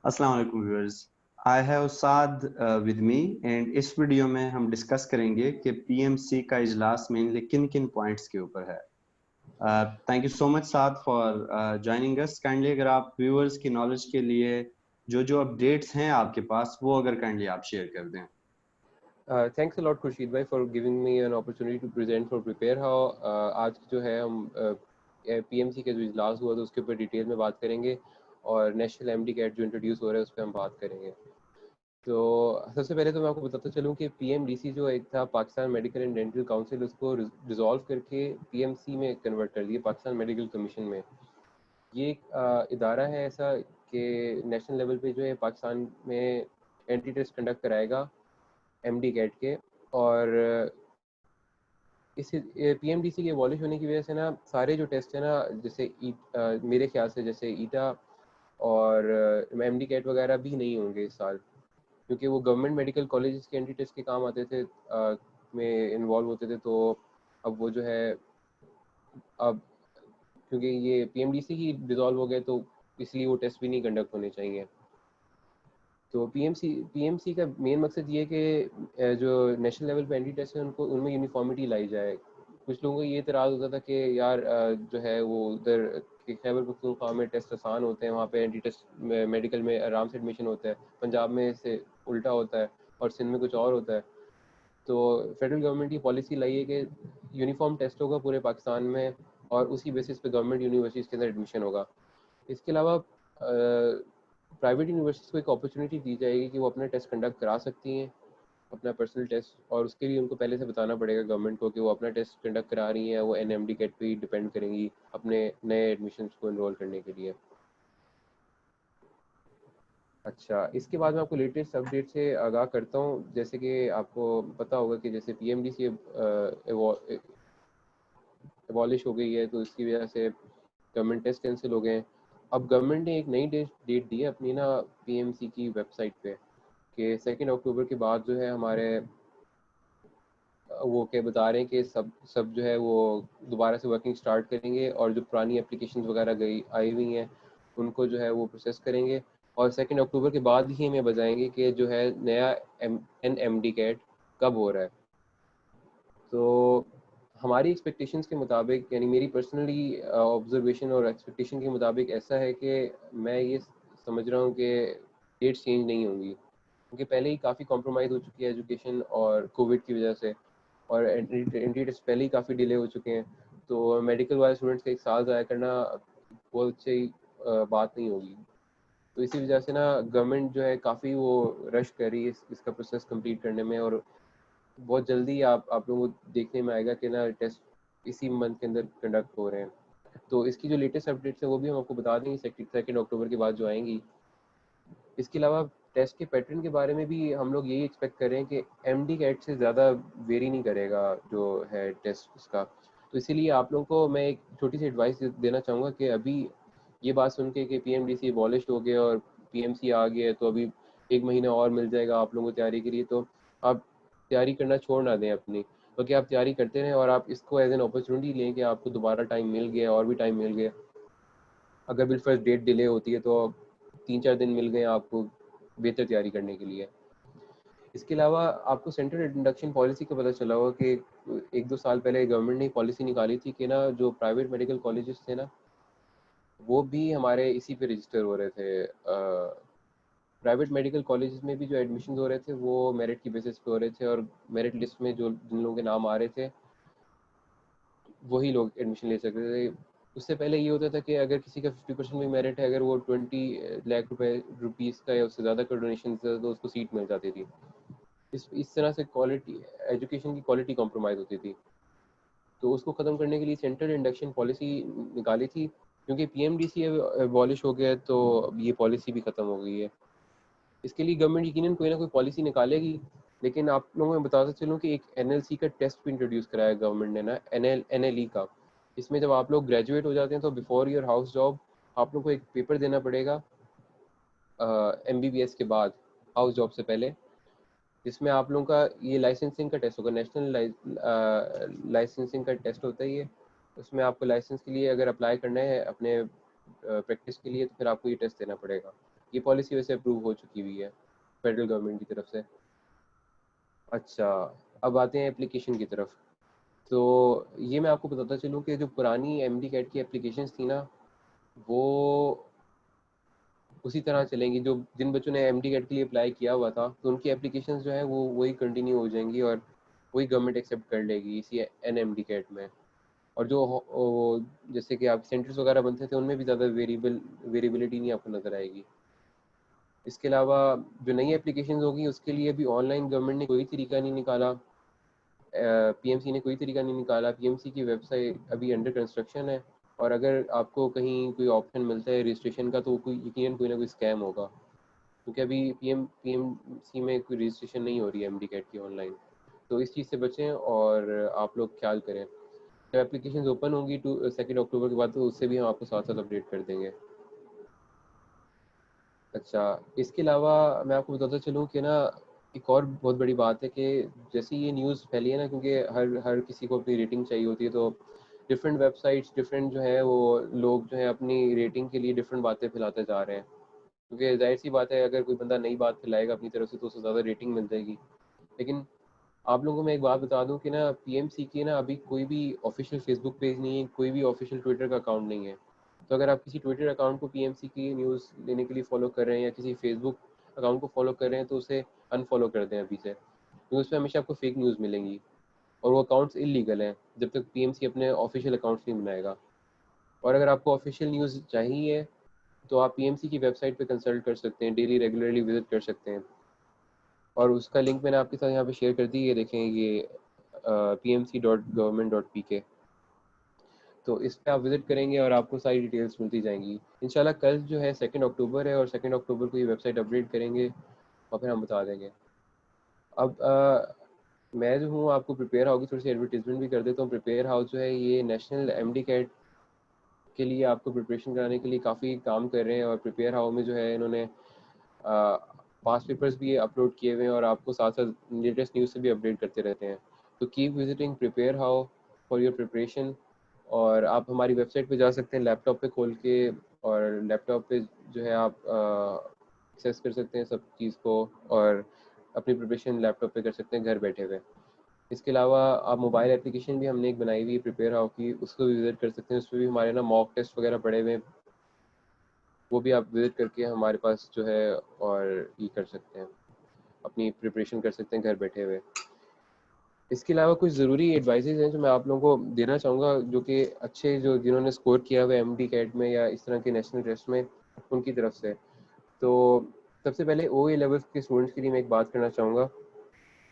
अस्सलाम वालेकुम viewers. I have Saad with me and इस वीडियो में हम डिस्कस करेंगे कि पीएमसी का इजलास मेनली किन किन पॉइंट्स के ऊपर है। Thank you so much Saad for joining us. Kindly अगर आप व्यूअर्स की नॉलेज के लिए जो जो अपडेट्स हैं आपके पास वो अगर काइंडली आप शेयर कर दें। थैंक्स अ लॉट खुर्शीद भाई for giving me an opportunity to present for prepare how. आज जो है हम पीएमसी का जो इजलास हुआ था उसके ऊपर डिटेल में बात करेंगे और नेशनल एमडी कैट जो इंट्रोड्यूस हो रहा है उस पर हम बात करेंगे। तो सबसे पहले तो मैं आपको बताता चलूँ कि पीएमडीसी जो एक था Pakistan medical and dental council, उसको डिसॉल्व करके पीएमसी में कन्वर्ट कर दिया, पाकिस्तान मेडिकल कमीशन में। ये एक इदारा है ऐसा कि नेशनल लेवल पे जो है पाकिस्तान में एंटी टेस्ट कंडक्ट कराएगा एमडी कैट के। और इस पीएमडीसी के एबॉलिश होने की वजह से ना सारे जो टेस्ट है ना, जैसे मेरे ख्याल से जैसे ईटा और एमडी कैट वगैरह भी नहीं होंगे इस साल, क्योंकि वो गवर्नमेंट मेडिकल कॉलेजेस के एंटी टेस्ट के काम आते थे, में इन्वॉल्व होते थे। तो अब वो जो है, अब क्योंकि ये पीएमडीसी ही डिसॉल्व हो गए तो इसलिए वो टेस्ट भी नहीं कंडक्ट होने चाहिए। तो पीएमसी का मेन मकसद ये है कि जो नेशनल लेवल पे एंटी टेस्ट है उनको उनमें यूनिफॉर्मिटी लाई जाए। कुछ लोगों को ये इतराज़ होता था कि यार जो है वो उधर खैबर पख्तूनख्वा में टेस्ट आसान होते हैं, वहाँ पे एंटी टेस्ट मेडिकल में आराम से एडमिशन होता है, पंजाब में से उल्टा होता है और सिंध में कुछ और होता है। तो फेडरल गवर्नमेंट की पॉलिसी लाई है कि यूनिफॉर्म टेस्ट होगा पूरे पाकिस्तान में और उसी बेसिस पे गवर्नमेंट यूनिवर्सिटीज़ के अंदर एडमिशन होगा। इसके अलावा प्राइवेट यूनिवर्सिटीज़ को एक अपॉर्चुनिटी दी जाएगी कि वो अपने टेस्ट कंडक्ट करा सकती हैं, अपना पर्सनल टेस्ट, और उसके लिए उनको पहले से बताना पड़ेगा गवर्नमेंट को कि वो अपना टेस्ट कंडक्ट करा रही हैं, वो एनएमडी कैट पे ही डिपेंड करेंगी अपने नए एडमिशन को इनरोल करने के लिए। अच्छा, इसके बाद मैं आपको लेटेस्ट अपडेट से आगाह करता हूँ। जैसे कि आपको पता होगा कि जैसे पीएमडीसी एबॉलिश हो गई है तो इसकी वजह से गवर्नमेंट टेस्ट कैंसिल हो गए हैं। अब गवर्नमेंट ने एक नई डेट दी है अपनी ना पीएमसी की वेबसाइट पे कि 2 अक्टूबर के बाद जो है हमारे वो क्या बता रहे हैं कि सब सब जो है वो दोबारा से वर्किंग स्टार्ट करेंगे और जो पुरानी एप्लीकेशंस वगैरह गई आई हुई हैं उनको जो है वो प्रोसेस करेंगे। और 2 अक्टूबर के बाद ही हमें बताएंगे कि जो है नया एनएमडी कैट कब हो रहा है। तो हमारी एक्सपेक्टेशंस के मुताबिक, यानी मेरी पर्सनली ऑब्जर्वेशन और एक्सपेक्टेशन के मुताबिक ऐसा है कि मैं ये समझ रहा हूँ कि डेट्स चेंज नहीं होंगी, क्योंकि पहले ही काफ़ी कॉम्प्रोमाइज़ हो चुकी है एजुकेशन और कोविड की वजह से, और एंट्री टेस्ट पहले ही काफ़ी डिले हो चुके हैं। तो मेडिकल वाले स्टूडेंट्स का एक साल ज़ाया करना बहुत अच्छी बात नहीं होगी। तो इसी वजह से ना गवर्नमेंट जो है काफ़ी वो रश कर रही है इसका प्रोसेस कंप्लीट करने में, और बहुत जल्दी आप लोगों को देखने में आएगा कि ना टेस्ट इसी मंथ के अंदर कंडक्ट हो रहे हैं। तो इसकी जो लेटेस्ट अपडेट्स है वो भी हम आपको बता देंगे 2 अक्टूबर के बाद जो आएंगी। इसके अलावा टेस्ट के पैटर्न के बारे में भी हम लोग यही एक्सपेक्ट कर रहे हैं कि एमडी कैट से ज़्यादा वेरी नहीं करेगा जो है टेस्ट उसका। तो इसीलिए आप लोगों को मैं एक छोटी सी एडवाइस देना चाहूँगा कि अभी ये बात सुन के कि पीएमडीसी एबॉलिश हो गया और पीएमसी आ गया है तो अभी 1 महीना और मिल जाएगा आप लोगों को तैयारी के लिए, तो आप तैयारी करना छोड़ ना दें अपनी, क्योंकि आप तैयारी करते रहें और आप इसको एज एन अपॉर्चुनिटी लें कि आपको दोबारा टाइम मिल गया और भी टाइम मिल गया। अगर बिल फर्स्ट डेट डिले होती है तो 3-4 दिन मिल गए आपको बेहतर तैयारी करने के लिए। इसके अलावा आपको सेंट्रल इंडक्शन पॉलिसी का पता चला होगा कि 1-2 साल पहले गवर्नमेंट ने पॉलिसी निकाली थी कि ना जो प्राइवेट मेडिकल कॉलेजेस थे ना वो भी हमारे इसी पे रजिस्टर हो रहे थे। प्राइवेट मेडिकल कॉलेजेस में भी जो एडमिशन हो रहे थे वो मेरिट की बेसिस पे हो रहे थे, और मेरिट लिस्ट में जो जिन लोगों के नाम आ रहे थे वही लोग एडमिशन ले सकते थे। उससे पहले ये होता था कि अगर किसी का 50% भी मेरिट है, अगर वो 20 लाख रुपीज़ का या उससे ज़्यादा का डोनेशन था तो उसको सीट मिल जाती थी। इस तरह से क्वालिटी एजुकेशन की क्वालिटी कॉम्प्रोमाइज़ होती थी। तो उसको ख़त्म करने के लिए सेंट्रल इंडक्शन पॉलिसी निकाली थी, क्योंकि पीएमडीसी एबॉलिश हो गया तो अब ये पॉलिसी भी ख़त्म हो गई है। इसके लिए गवर्नमेंट यकीनन कोई ना कोई पॉलिसी निकालेगी। लेकिन आप लोगों को मैं बताता चलूँ कि एक एनएलसी का टेस्ट भी इंट्रोड्यूस कराया गवर्नमेंट ने ना, एनएलई का। इसमें जब आप लोग ग्रेजुएट हो जाते हैं तो बिफोर योर हाउस जॉब आप लोग को एक पेपर देना पड़ेगा एमबीबीएस के बाद, हाउस जॉब से पहले, जिसमें आप लोगों का ये लाइसेंसिंग का टेस्ट होगा, नेशनल लाइसेंसिंग का टेस्ट होता है ये। उसमें आपको लाइसेंस के लिए अगर अप्लाई करना है अपने प्रैक्टिस के लिए तो फिर आपको ये टेस्ट देना पड़ेगा। ये पॉलिसी वैसे अप्रूव हो चुकी हुई है फेडरल गवर्नमेंट की तरफ से। अच्छा, अब आते हैं एप्लीकेशन की तरफ। तो ये मैं आपको बताता चलूँ कि जो पुरानी एमडी कैट की एप्लीकेशंस थी ना, वो उसी तरह चलेंगी। जो जिन बच्चों ने एमडी कैट के लिए अप्लाई किया हुआ था, तो उनकी एप्लीकेशंस जो है वो वही कंटिन्यू हो जाएंगी और वही गवर्नमेंट एक्सेप्ट कर लेगी इसी एनएमडी कैट में। और जो जैसे कि आप सेंटर्स वगैरह बनते थे, उनमें भी ज़्यादा वेरिएबिलिटी नहीं आपको नज़र आएगी। इसके अलावा जो नई एप्लीकेशन होगी उसके लिए भी ऑनलाइन गवर्नमेंट ने कोई तरीका नहीं निकाला, पीएमसी ने कोई तरीका नहीं निकाला। पीएमसी की वेबसाइट अभी अंडर कंस्ट्रक्शन है, और अगर आपको कहीं कोई ऑप्शन मिलता है रजिस्ट्रेशन का, तो कोई यकीनन कोई ना कोई स्कैम होगा, क्योंकि अभी पीएमसी में कोई रजिस्ट्रेशन नहीं हो रही है एमडी कैट की ऑनलाइन। तो इस चीज़ से बचें और आप लोग ख्याल करें। जब एप्लीकेशन ओपन होंगी 2 अक्टूबर के बाद, तो उससे भी हम आपको साथ साथ अपडेट कर देंगे। अच्छा, इसके अलावा मैं आपको बताता चलूँ कि ना, एक और बहुत बड़ी बात है कि जैसे ये न्यूज़ फैली है ना, क्योंकि हर हर किसी को अपनी रेटिंग चाहिए होती है, तो डिफरेंट वेबसाइट्स, डिफरेंट जो है वो लोग जो है अपनी रेटिंग के लिए डिफरेंट बातें फैलाते जा रहे हैं। क्योंकि जाहिर सी बात है, अगर कोई बंदा नई बात फैलाएगा अपनी तरफ से, तो उससे ज़्यादा रेटिंग मिल जाएगी। लेकिन आप लोगों को मैं एक बात बता दूं कि ना, पीएमसी की ना अभी कोई भी ऑफिशियल फेसबुक पेज नहीं है, कोई भी ऑफिशियल ट्विटर का अकाउंट नहीं है। तो अगर आप किसी ट्विटर अकाउंट को पीएमसी की न्यूज़ लेने के लिए फॉलो कर रहे हैं, या किसी फेसबुक अकाउंट को फॉलो कर रहे हैं, तो उसे अनफॉलो कर दें अभी से, क्योंकि उसमें हमेशा आपको फेक न्यूज़ मिलेंगी, और वो अकाउंट्स इलीगल हैं जब तक पीएमसी अपने ऑफिशियल अकाउंट्स नहीं बनाएगा। और अगर आपको ऑफिशियल न्यूज़ चाहिए, तो आप पीएमसी की वेबसाइट पे कंसल्ट कर सकते हैं, डेली रेगुलरली विजिट कर सकते हैं। और उसका लिंक मैंने आपके साथ यहाँ पे शेयर कर दी, ये देखें, ये pmc.government.pk। तो इस पे आप विजिट करेंगे और आपको सारी डिटेल्स मिलती जाएंगी। इंशाल्लाह कल जो है 2 अक्टूबर है, और 2 अक्टूबर को ये वेबसाइट अपडेट करेंगे और फिर हम बता देंगे। अब मैं जो हूँ आपको प्रिपेयर हाउस की थोड़ी सी एडवर्टीजमेंट भी कर देता हूँ। प्रिपेयर हाउस जो है ये नेशनल एमडी कैट के लिए आपको प्रिपरेशन कराने के लिए काफ़ी काम कर रहे हैं, और प्रिपेयर हाउस में जो है इन्होंने पास्ट पेपर्स भी अपलोड किए हुए हैं, और आपको साथ साथ लेटेस्ट न्यूज़ से भी अपडेट करते रहते हैं। तो keep visiting prepare how for your preparation. और आप हमारी वेबसाइट पे जा सकते हैं लैपटॉप पे खोल के, और लैपटॉप पे जो है आप एक्सेस कर सकते हैं सब चीज़ को, और अपनी प्रिपरेशन लैपटॉप पे कर सकते हैं घर बैठे हुए। इसके अलावा आप मोबाइल एप्लीकेशन भी हमने एक बनाई हुई है प्रिपेयर हाउ की, उसको भी विजिट कर सकते हैं। उसमें भी हमारे ना मॉक टेस्ट वगैरह पड़े हुए हैं, वो भी आप विजिट करके हमारे पास जो है और ये कर सकते हैं, अपनी प्रिपरेशन कर सकते हैं घर बैठे हुए। इसके अलावा कुछ ज़रूरी एडवाइजेज हैं जो मैं आप लोगों को देना चाहूँगा, जो कि अच्छे, जो जिन्होंने स्कोर किया हुआ है एमडी कैट में या इस तरह के नेशनल टेस्ट में, उनकी तरफ से। तो सबसे पहले ओए लेवल्स के स्टूडेंट्स के लिए मैं एक बात करना चाहूँगा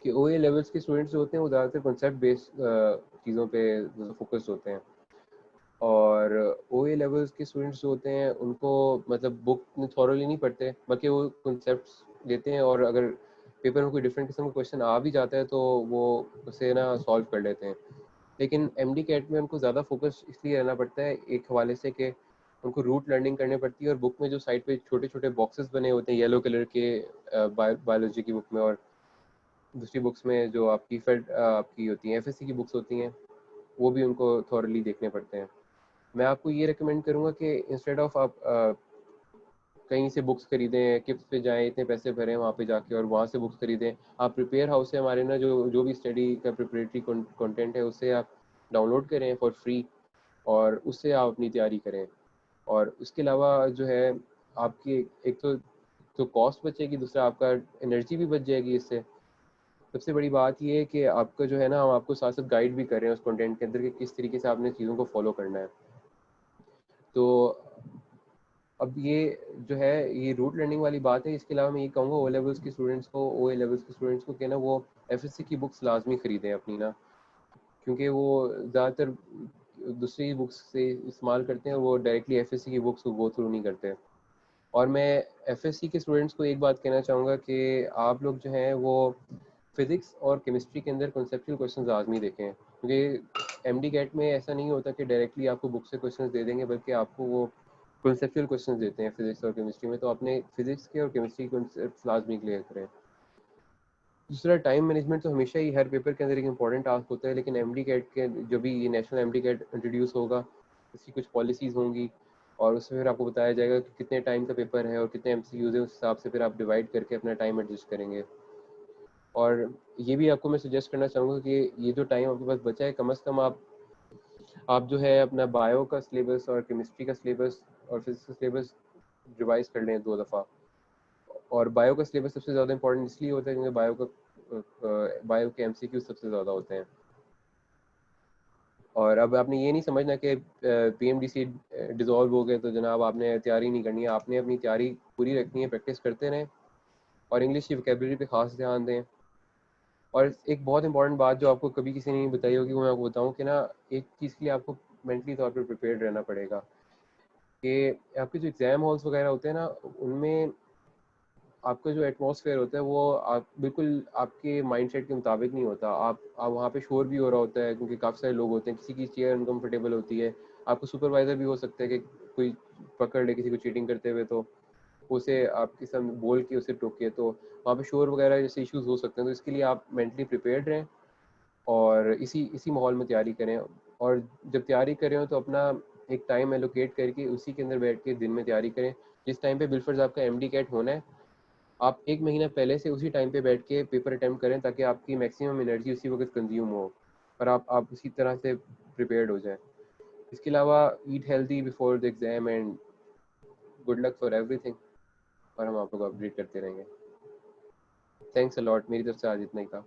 कि ओए लेवल्स के स्टूडेंट्स जो होते हैं वो ज़्यादातर कॉन्सेप्ट बेस्ड चीज़ों पे फोकस होते हैं। और ओए लेवल्स के स्टूडेंट्स जो होते हैं उनको मतलब बुक में थॉरली नहीं पढ़ते, बल्कि वो कॉन्सेप्ट्स लेते हैं, और अगर पेपर में कोई डिफरेंट किस्म का क्वेश्चन आ भी जाता है तो वो उसे ना सॉल्व कर लेते हैं। लेकिन एमडी कैट में उनको ज़्यादा फोकस इसलिए रहना पड़ता है एक हवाले से कि उनको रूट लर्निंग करनी पड़ती है, और बुक में जो साइड पे छोटे छोटे बॉक्सेस बने होते हैं येलो कलर के, बायोलॉजी की बुक में, और दूसरी बुक्स में जो आपकी फेड आपकी होती हैं एफएससी की बुक्स होती हैं, वो भी उनको थॉरली देखने पड़ते हैं। मैं आपको ये रिकमेंड करूँगा कि इंस्टेड ऑफ आप कहीं से बुक्स खरीदें, किप्स पे जाएं, इतने पैसे भरें वहाँ पे जाके और वहाँ से बुक्स खरीदें, आप प्रिपेयर हाउस से हमारे ना जो जो भी स्टडी का प्रिपरेटरी कंटेंट है उससे आप डाउनलोड करें फॉर फ्री, और उससे आप अपनी तैयारी करें। और उसके अलावा जो है आपकी एक तो कॉस्ट बचेगी, दूसरा आपका एनर्जी भी बच जाएगी इससे। सबसे बड़ी बात ये है कि आपका जो है ना, हम आपको साथ साथ गाइड भी कर रहे हैं उस कंटेंट के अंदर कि किस तरीके से आपने चीज़ों को फॉलो करना है। तो अब ये जो है ये रूट लर्निंग वाली बात है। इसके अलावा मैं ये कहूँगा ओ लेवल्स के स्टूडेंट्स को, ओ ए लेवल्स के स्टूडेंट्स को कहना, वो एफएससी की बुक्स लाजमी ख़रीदें अपनी ना, क्योंकि वो ज़्यादातर दूसरी बुक्स से इस्तेमाल करते हैं, वो डायरेक्टली एफएससी की बुक्स को गो थ्रू नहीं करते। और मैं एफएससी के स्टूडेंट्स को एक बात कहना चाहूँगा कि आप लोग जो हैं वो फिज़िक्स और केमिस्ट्री के अंदर कॉन्सेप्चुअल क्वेश्चन लाजमी देखें, क्योंकि एमडी कैट में ऐसा नहीं होता कि डायरेक्टली आपको बुक से क्वेश्चन दे देंगे, बल्कि आपको वो कॉन्सेप्चुअल क्वेश्चन देते हैं फिजिक्स और केमिस्ट्री में। तो आपने फिजिक्स के और केमिस्ट्री कॉन्सेप्ट लाजमी क्लियर करें। दूसरा, टाइम मैनेजमेंट तो हमेशा ही हर पेपर के अंदर एक इंपॉर्टेंट टास्क होता है, लेकिन एमडी कैट के जो भी ये नेशनल एमडी कैट इंट्रोड्यूस होगा, इसकी कुछ पॉलिसीज़ होंगी, और उसमें फिर आपको बताया जाएगा कि कितने टाइम का पेपर है और कितने एमसीक्यूज है, उस हिसाब से फिर आप डिवाइड करके अपना टाइम एडजस्ट करेंगे। और ये भी आपको मैं सजेस्ट करना चाहूँगा कि ये जो टाइम आपके पास बचा है, कम से कम आप जो है अपना बायो का सिलेबस और केमिस्ट्री का सिलेबस और फिजिक्स का सिलेबस रिवाइज कर लें 2 दफ़ा। और बायो का सिलेबस सबसे ज़्यादा इंपॉर्टेंट इसलिए होता है क्योंकि बायो के एमसीक्यू सबसे ज़्यादा होते हैं। और अब आपने ये नहीं समझना कि पीएमडीसी डिसॉल्व हो गए तो जनाब आपने तैयारी नहीं करनी है, आपने अपनी तैयारी पूरी रखनी है, प्रैक्टिस करते रहें और इंग्लिश की वोकेबलरी पे खास ध्यान दें। और एक बहुत इंपॉर्टेंट बात जो आपको कभी किसी ने नहीं बताई होगी, वो मैं आपको बताऊँ कि ना, एक चीज़ के लिए आपको मेंटली तौर पर प्रिपेयर्ड रहना पड़ेगा कि आपके जो एग्ज़ाम हॉल्स वगैरह होते हैं ना, उनमें आपका जो एटमॉस्फेयर होता है वो आप बिल्कुल आपके माइंडसेट के मुताबिक नहीं होता। आप वहाँ पे शोर भी हो रहा होता है क्योंकि काफ़ी सारे लोग होते हैं, किसी की चेयर अनकम्फर्टेबल होती है, आपको सुपरवाइज़र भी हो सकता है कि कोई पकड़ ले किसी को चीटिंग करते हुए, तो उसे आपके सामने बोल के उसे टोके, तो वहाँ पे शोर वगैरह जैसे इश्यूज़ हो सकते हैं। तो इसके लिए आप मेंटली प्रिपेयर्ड रहें और इसी इसी माहौल में तैयारी करें। और जब तैयारी कर रहे हो तो अपना एक टाइम एलोकेट करके उसी के अंदर बैठ के दिन में तैयारी करें। जिस टाइम पे बिलफर्ज आपका एमडी कैट होना है, आप 1 महीना पहले से उसी टाइम पे बैठ के पेपर अटेम्प्ट करें ताकि आपकी मैक्सिमम एनर्जी उसी वक्त कंज्यूम हो और आप उसी तरह से प्रिपेयर्ड हो जाएं। इसके अलावा eat healthy before the exam and good luck for everything. और हम आप लोग को अपडेट करते रहेंगे। थैंक्स अ लॉट, मेरी तरफ से आज इतना ही था।